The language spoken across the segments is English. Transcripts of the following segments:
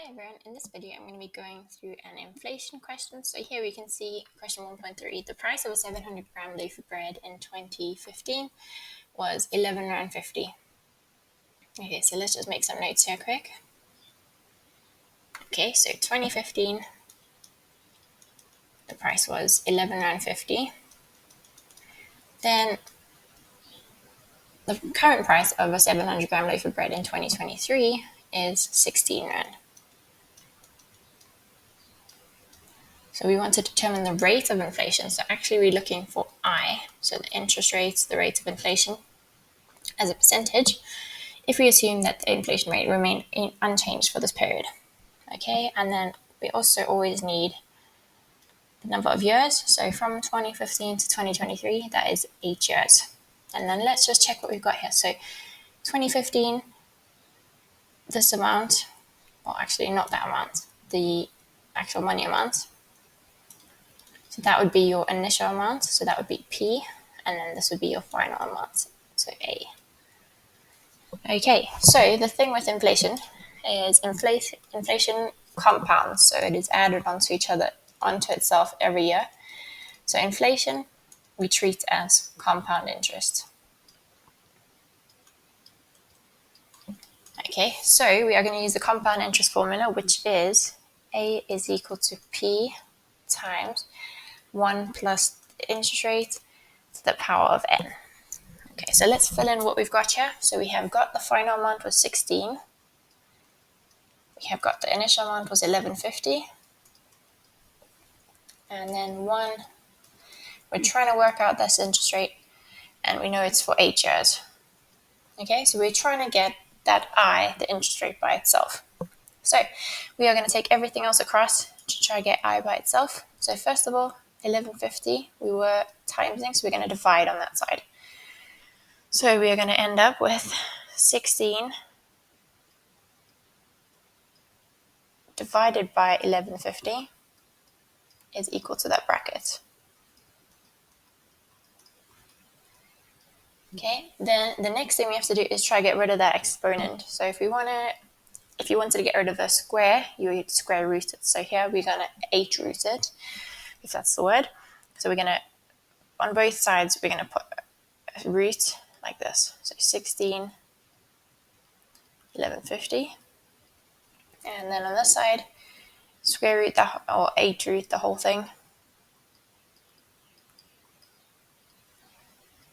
Hi everyone, in this video I'm going to be going through an inflation question. So here we can see question 1.3, the price of a 700 gram loaf of bread in 2015 was £11.50. Okay, so let's just make some notes here quick. Okay, so 2015, the price was £11.50. Then the current price of a 700 gram loaf of bread in 2023 is 16 Rand. So we want to determine the rate of inflation. So actually we're looking for I, so the interest rates, the rate of inflation as a percentage, if we assume that the inflation rate remained unchanged for this period. Okay, and then we also always need the number of years. So from 2015 to 2023, that is 8 years. And then let's just check what we've got here. So 2015, this amount, well actually not that amount, the actual money amount. So that would be your initial amount, so that would be P, and then this would be your final amount, so A. Okay, so the thing with inflation is inflation compounds, so it is added onto itself every year. So inflation we treat as compound interest. Okay, so we are going to use the compound interest formula, which is A is equal to P times 1 plus the interest rate to the power of n. Okay, so let's fill in what we've got here. So we have got the final amount was 16. We have got the initial amount was 11.50. And then 1, we're trying to work out this interest rate, and we know it's for 8 years. Okay, so we're trying to get that I, the interest rate by itself. So we are going to take everything else across to try to get I by itself. So first of all, 11.50, we were timesing, so we're going to divide on that side. So we are going to end up with 16 divided by 11.50 is equal to that bracket. Okay, then the next thing we have to do is try to get rid of that exponent. So if you wanted to get rid of a square, you would square root it. So here we're going to 8 root it, if that's the word. So we're going to, on both sides, we're going to put a root like this. So 16, 11.50. And then on this side, square root or 8 root the whole thing.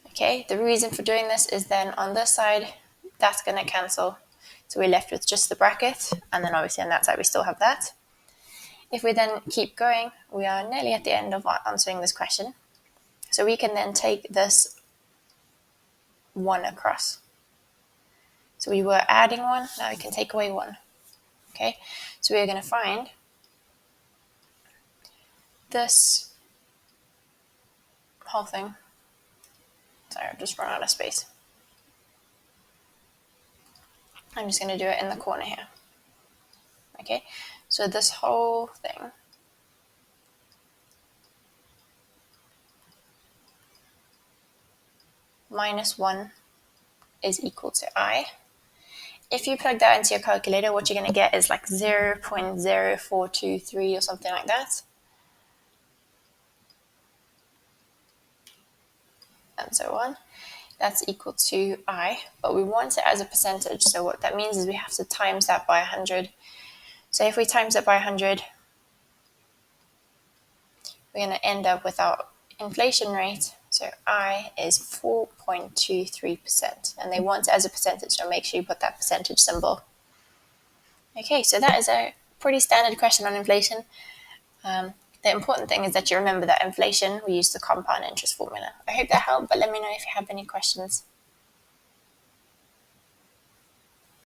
Okay, the reason for doing this is then on this side, that's going to cancel. So we're left with just the bracket, and then obviously on that side we still have that. If we then keep going, we are nearly at the end of answering this question. So we can then take this 1 across. So we were adding 1, now we can take away 1. Okay, so we are going to find this whole thing. Sorry, I've just run out of space. I'm just going to do it in the corner here. Okay, so this whole thing minus 1 is equal to I. If you plug that into your calculator, what you're going to get is like 0.0423 or something like that. And so on. That's equal to I, but we want it as a percentage. So what that means is we have to times that by 100. So if we times it by 100, we're going to end up with our inflation rate. So I is 4.23%, and they want it as a percentage, so make sure you put that percentage symbol. Okay, so that is a pretty standard question on inflation. The important thing is that you remember that inflation, we use the compound interest formula. I hope that helped, but let me know if you have any questions.